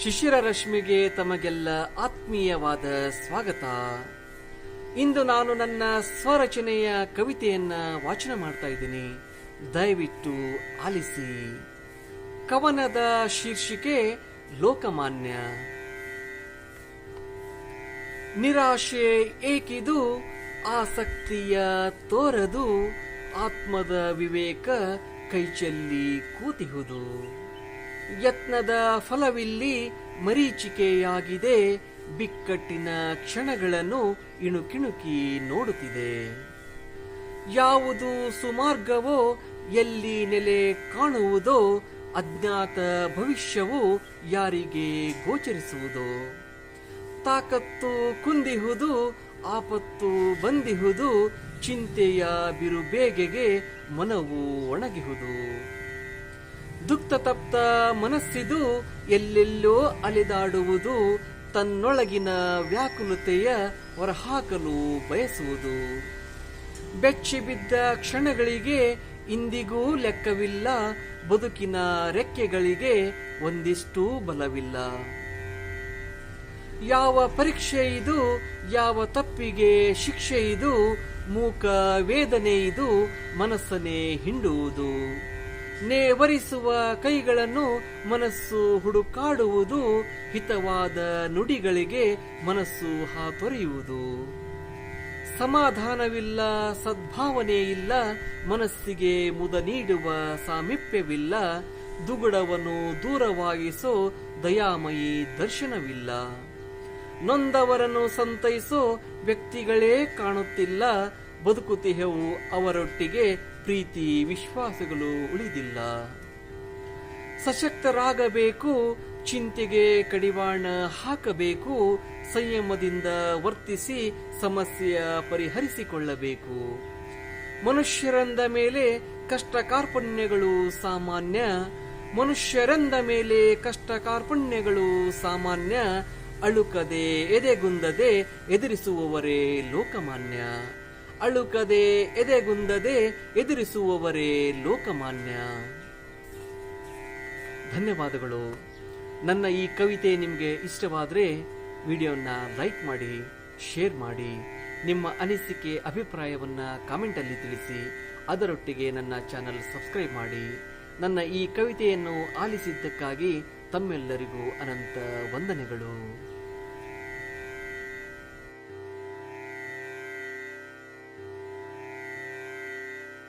ಶಿಶಿರ ರಶ್ಮಿಗೆ ತಮಗೆಲ್ಲ ಆತ್ಮೀಯವಾದ ಸ್ವಾಗತ. ಇಂದು ನಾನು ನನ್ನ ಸ್ವರಚನೆಯ ಕವಿತೆಯನ್ನ ವಾಚನ ಮಾಡ್ತಾ ಇದ್ದೀನಿ. ದಯವಿಟ್ಟು ಆಲಿಸಿ. ಕವನದ ಶೀರ್ಷಿಕೆ ಲೋಕಮಾನ್ಯ. ನಿರಾಶೆ ಏಕಿದು, ಆಸಕ್ತಿಯ ತೋರದು, ಆತ್ಮದ ವಿವೇಕ ಕೈಚೆಲ್ಲಿ ಕೂತಿಹುದು. ಯತ್ನದ ಫಲವಿಲ್ಲಿ ಮರೀಚಿಕೆಯಾಗಿದೆ, ಬಿಕ್ಕಟ್ಟಿನ ಕ್ಷಣಗಳನ್ನು ಇಣುಕಿಣುಕಿ ನೋಡುತ್ತಿದೆ. ಯಾವುದು ಸುಮಾರ್ಗವೋ, ಎಲ್ಲಿ ನೆಲೆ ಕಾಣುವುದೋ, ಅಜ್ಞಾತ ಭವಿಷ್ಯವು ಯಾರಿಗೆ ಗೋಚರಿಸುವುದೋ. ತಾಕತ್ತು ಕುಂದಿಹುದು, ಆಪತ್ತು ಬಂದಿಹುದು, ಚಿಂತೆಯ ಬಿರುಬೇಗೆಗೆ ಮನವು ಒಣಗಿಹುದು. ದುಃಖತಪ್ತ ಮನಸ್ಸಿದು, ಎಲ್ಲೆಲ್ಲೋ ಅಲೆದಾಡುವುದು, ತನ್ನೊಳಗಿನ ವ್ಯಾಕುಲತೆಯ ಹೊರಹಾಕಲು ಬಯಸುವುದು. ಬೆಚ್ಚಿ ಬಿದ್ದ ಕ್ಷಣಗಳಿಗೆ ಇಂದಿಗೂ ಲೆಕ್ಕವಿಲ್ಲ, ಬದುಕಿನ ರೆಕ್ಕೆಗಳಿಗೆ ಒಂದಿಷ್ಟು ಬಲವಿಲ್ಲ. ಯಾವ ಪರೀಕ್ಷೆ ಇದು, ಯಾವ ತಪ್ಪಿಗೆ ಶಿಕ್ಷೆ ಇದು, ಮೂಕ ವೇದನೆ ಇದು, ಮನಸ್ಸನ್ನೇ ಹಿಂಡುವುದು. ನೇವರಿಸುವ ಕೈಗಳನ್ನು ಮನಸ್ಸು ಹುಡುಕಾಡುವುದು, ಹಿತವಾದ ನುಡಿಗಳಿಗೆ ಮನಸ್ಸು ಹಾತೊರೆಯುವುದು. ಸಮಾಧಾನವಿಲ್ಲ, ಸದ್ಭಾವನೆ ಇಲ್ಲ, ಮನಸ್ಸಿಗೆ ಮುದ ನೀಡುವ ಸಾಮೀಪ್ಯವಿಲ್ಲ, ದುಗುಡವನ್ನು ದೂರವಾಗಿಸೋ ದಯಾಮಯಿ ದರ್ಶನವಿಲ್ಲ. ನೊಂದವರನ್ನು ಸಂತೈಸೋ ವ್ಯಕ್ತಿಗಳೇ ಕಾಣುತ್ತಿಲ್ಲ, ಬದುಕುತಿಹವು ಅವರೊಟ್ಟಿಗೆ ಪ್ರೀತಿ ವಿಶ್ವಾಸಗಳು ಉಳಿದಿಲ್ಲ. ಸಶಕ್ತರಾಗಬೇಕು, ಚಿಂತೆಗೆ ಕಡಿವಾಣ ಹಾಕಬೇಕು, ಸಂಯಮದಿಂದ ವರ್ತಿಸಿ ಸಮಸ್ಯೆಯ ಪರಿಹರಿಸಿಕೊಳ್ಳಬೇಕು. ಮನುಷ್ಯರಂದ ಮೇಲೆ ಕಷ್ಟ ಕಾರ್ಪಣ್ಯಗಳು ಸಾಮಾನ್ಯ, ಮನುಷ್ಯರಂದ ಮೇಲೆ ಕಷ್ಟ ಕಾರ್ಪಣ್ಯಗಳು ಸಾಮಾನ್ಯ. ಅಳುಕದೆ ಎದೆಗುಂದದೆ ಎದುರಿಸುವವರೇ ಲೋಕಮಾನ್ಯ, ಅಳುಕದೆ ಎದೆಗುಂದದೆ ಎದುರಿಸುವವರೇ ಲೋಕಮಾನ್ಯ. ಧನ್ಯವಾದಗಳು. ನನ್ನ ಈ ಕವಿತೆ ನಿಮಗೆ ಇಷ್ಟವಾದರೆ ವಿಡಿಯೋನ ಲೈಕ್ ಮಾಡಿ, ಶೇರ್ ಮಾಡಿ, ನಿಮ್ಮ ಅನಿಸಿಕೆ ಅಭಿಪ್ರಾಯವನ್ನ ಕಾಮೆಂಟಲ್ಲಿ ತಿಳಿಸಿ. ಅದರೊಟ್ಟಿಗೆ ನನ್ನ ಚಾನಲ್ ಸಬ್ಸ್ಕ್ರೈಬ್ ಮಾಡಿ. ನನ್ನ ಈ ಕವಿತೆಯನ್ನು ಆಲಿಸಿದ್ದಕ್ಕಾಗಿ ತಮ್ಮೆಲ್ಲರಿಗೂ ಅನಂತ ವಂದನೆಗಳು.